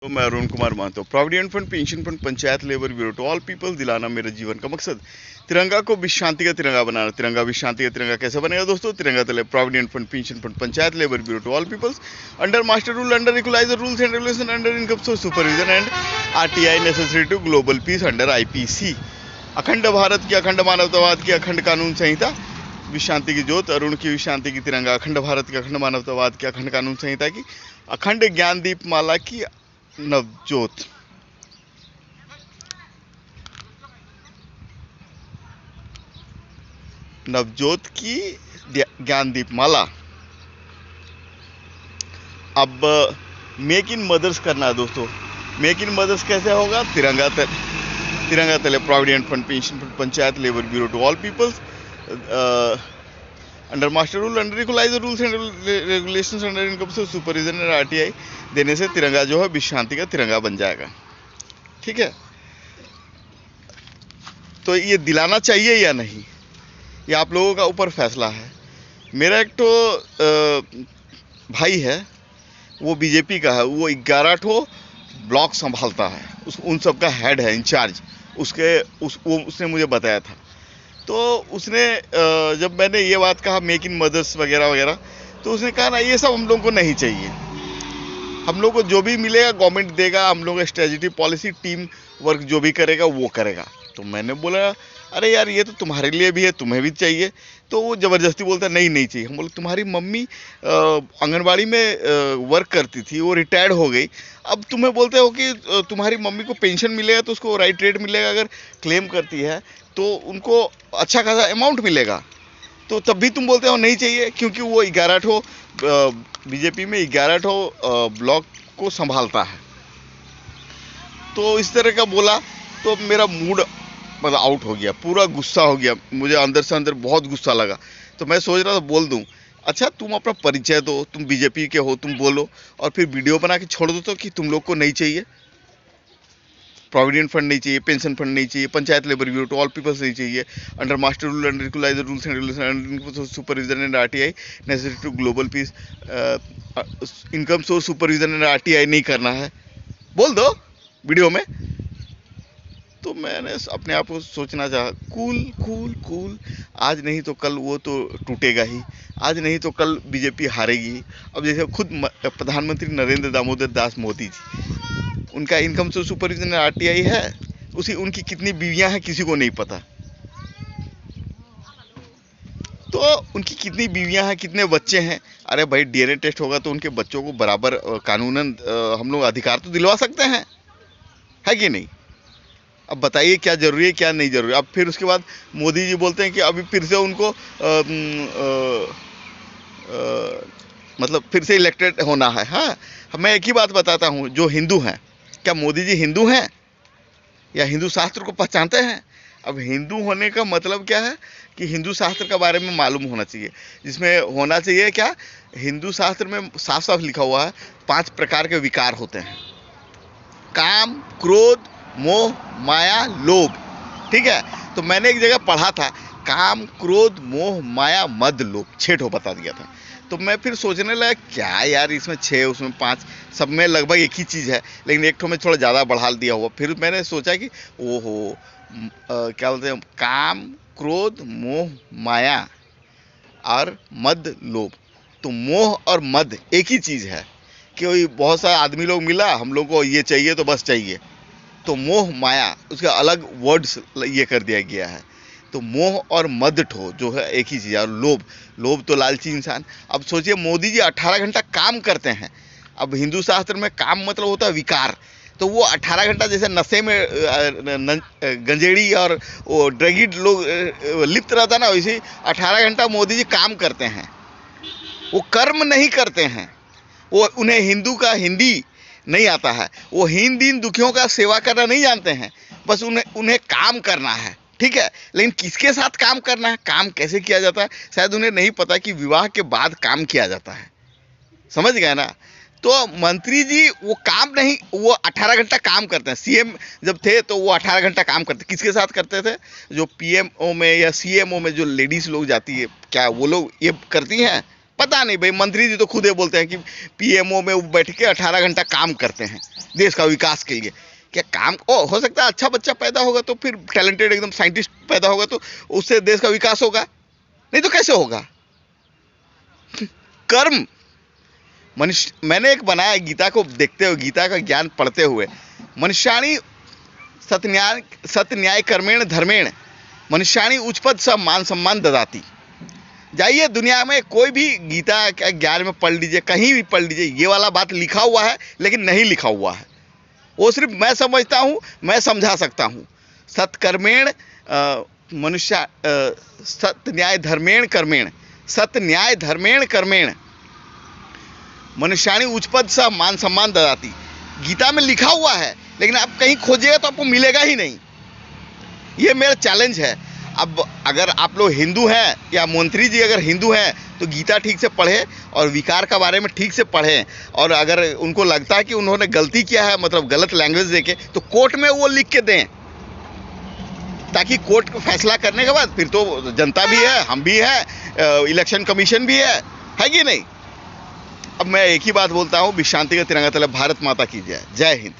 तो मैं अरुण कुमार मानता हूँ। Provident fund, pension fund, panchayat, labour bureau, to all people दिलाना मेरे जीवन का मकसद। तिरंगा को विश्व शांति का तिरंगा बनाना। तिरंगा विश्व शांति का तिरंगा कैसे बनेगा दोस्तों? तिरंगा तले provident fund, pension fund, panchayat, labour bureau, to all peoples under master rule, under equalizer rules and regulation, under income source supervision and RTI necessary to global peace under IPC. अखंड भारत की, अखंड मानवतावाद की, अखंड कानून संहिता, विश्व शांति की ज्योत, अरुण की विश्व शांति की तिरंगा, अखंड भारत की, अखंड मानवतावाद की, अखंड कानून संहिता की, अखंड ज्ञान दीप माला की नवज्योत। नवज्योत की ज्ञान दीप माला। अब मेक इन मदर्स करना है दोस्तों। मेक इन मदर्स कैसे होगा? तिरंगा तले provident fund, pension fund, panchayat, labour bureau, to all peoples under master rule, under equalizer rules and regulations, under income से सुपरविजन एंड आरटीआई देने से तिरंगा जो है विश्व शांति का तिरंगा बन जाएगा। ठीक है, तो ये दिलाना चाहिए या नहीं, ये आप लोगों का ऊपर फैसला है। मेरा एक तो भाई है, वो बीजेपी का है, वो 11 ठो ब्लॉक संभालता है, उन सब का हेड है, इंचार्ज उसने मुझे बताया था। तो उसने जब मैंने ये बात कहा मेक इन मदर्स वगैरह वगैरह, तो उसने कहा ना ये सब हम लोगों को नहीं चाहिए, हम लोग को जो भी मिलेगा गवर्नमेंट देगा, हम लोग स्ट्रेटेजी पॉलिसी टीम वर्क जो भी करेगा वो करेगा। तो मैंने बोला अरे यार ये तो तुम्हारे लिए भी है, तुम्हें भी चाहिए। तो वो ज़बरदस्ती बोलता नहीं चाहिए। हम बोले तुम्हारी मम्मी आंगनबाड़ी में वर्क करती थी, वो रिटायर्ड हो गई, अब तुम्हें बोलते हो कि तुम्हारी मम्मी को पेंशन मिलेगा तो उसको राइट रेट मिलेगा, अगर क्लेम करती है तो उनको अच्छा खासा अमाउंट मिलेगा, तो तब भी तुम बोलते हो नहीं चाहिए, क्योंकि वो 11 ठो बीजेपी में 11 ठो ब्लॉक को संभालता है। तो इस तरह का बोला तो मेरा मूड मतलब आउट हो गया, पूरा गुस्सा हो गया, मुझे अंदर से अंदर बहुत गुस्सा लगा। तो मैं सोच रहा था बोल दूं, अच्छा तुम अपना परिचय दो, तुम बीजेपी के हो, तुम बोलो, और फिर वीडियो बना के छोड़ दो तो कि तुम लोग को नहीं चाहिए, प्रोविडेंट फंड नहीं चाहिए, पेंशन फंड नहीं चाहिए, panchayat labour bureau to all peoples नहीं चाहिए, under master rule, under equalizer rules and regulation, under supervision and RTI necessary to global peace, income source supervision and RTI नहीं करना है, बोल दो वीडियो में। तो मैंने अपने आप को सोचना चाहा, कूल कूल कूल, आज नहीं तो कल वो तो टूटेगा ही, आज नहीं तो कल बीजेपी हारेगी। अब जैसे खुद प्रधानमंत्री नरेंद्र दामोदर दास मोदी जी, उनका इनकम सोर्स सुपरविजन आरटीआई है, उनकी कितनी बीवियां हैं किसी को नहीं पता। तो उनकी कितनी बीवियां हैं, कितने बच्चे हैं, अरे भाई डीएनए टेस्ट होगा तो उनके बच्चों को बराबर कानूनन हम लोग अधिकार तो दिलवा सकते हैं, है कि नहीं? अब बताइए क्या जरूरी है क्या नहीं जरूरी। अब फिर उसके बाद मोदी जी बोलते हैं कि अभी फिर से उनको मतलब फिर से इलेक्टेड होना है। हाँ, मैं एक ही बात बताता हूँ, जो हिंदू हैं, क्या मोदी जी हिंदू हैं या हिंदू शास्त्र को पहचानते हैं? अब हिंदू होने का मतलब क्या है कि हिंदू शास्त्र के बारे में मालूम होना चाहिए, जिसमें होना चाहिए क्या, हिंदू शास्त्र में साफ साफ लिखा हुआ है 5 प्रकार के विकार होते हैं, काम, क्रोध, मोह, माया, लोभ। ठीक है, तो मैंने एक जगह पढ़ा था काम, क्रोध, मोह, माया, मद, लोभ, 6 ठो बता दिया था। तो मैं फिर सोचने लगा क्या यार, इसमें 6 उसमें 5, सब में लगभग एक ही चीज़ है, लेकिन एक ठो में थोड़ा ज़्यादा बढ़ा दिया हुआ। फिर मैंने सोचा कि ओहो, क्या बोलते हैं, काम, क्रोध, मोह, माया और मद, लोभ। तो मोह और मद एक ही चीज़ है कि बहुत सारे आदमी लोग मिला, हम लोग को ये चाहिए तो बस चाहिए, तो मोह माया उसके अलग वर्ड्स ये कर दिया गया है। तो मोह और मद ठो जो है एक ही चीज़ है। और लोभ तो लालची इंसान। अब सोचिए मोदी जी 18 घंटा काम करते हैं। अब हिंदू शास्त्र में काम मतलब होता है विकार, तो वो 18 घंटा जैसे नशे में गंजेड़ी और वो ड्रगिड लोग लिप्त रहता ना, वैसे 18 घंटा मोदी जी काम करते हैं। वो कर्म नहीं करते हैं, वो उन्हें हिंदू का हिंदी नहीं आता है, वो हीन दीन दुखियों का सेवा करना नहीं जानते हैं, बस उन्हें काम करना है। ठीक है, लेकिन किसके साथ काम करना है, काम कैसे किया जाता है, शायद उन्हें नहीं पता कि विवाह के बाद काम किया जाता है। समझ गए ना? तो मंत्री जी वो काम नहीं, वो 18 घंटा काम करते हैं। सीएम जब थे तो वो 18 घंटा काम करते, किसके साथ करते थे? जो पीएमओ में या सीएमओ में जो लेडीज लोग जाती है, क्या वो लोग ये करती हैं? पता नहीं भाई, मंत्री जी तो खुद ही बोलते हैं कि पीएमओ में वो बैठ के 18 घंटा काम करते हैं देश का विकास के लिए। क्या काम हो सकता है अच्छा बच्चा पैदा होगा तो फिर टैलेंटेड एकदम साइंटिस्ट पैदा होगा तो उससे देश का विकास होगा, नहीं तो कैसे होगा। कर्म मनुष्य, मैंने एक बनाया गीता को देखते हुए, गीता का ज्ञान पढ़ते हुए, मनुष्याणि सत्य न्याय कर्मेण धर्मेण मनुष्याणि उच्चपद स मान सम्मान ददाति। जाइए दुनिया में कोई भी गीता के 11 में पढ़ लीजिए, कहीं भी पढ़ लीजिए, ये वाला बात लिखा हुआ है लेकिन नहीं लिखा हुआ है। वो सिर्फ मैं समझता हूँ, मैं समझा सकता हूँ। सत्कर्मेण मनुष्य सत्य न्याय धर्मेण कर्मेण, सत्य न्याय धर्मेण कर्मेण मनुष्याणि उच्चपद स मान सम्मान ददाति। गीता में लिखा हुआ है लेकिन आप कहीं खोजिएगा तो आपको मिलेगा ही नहीं। ये मेरा चैलेंज है। अब अगर आप लोग हिंदू हैं या मंत्री जी अगर हिंदू हैं तो गीता ठीक से पढ़ें और विकार के बारे में ठीक से पढ़ें, और अगर उनको लगता है कि उन्होंने गलती किया है, मतलब गलत लैंग्वेज देके, तो कोर्ट में वो लिख के दें, ताकि कोर्ट को फैसला करने के बाद फिर तो जनता भी है, हम भी है, इलेक्शन कमीशन भी है कि नहीं। अब मैं एक ही बात बोलता हूँ, विश्रांति का तिरंगा तले, भारत माता की जय। जय हिंद।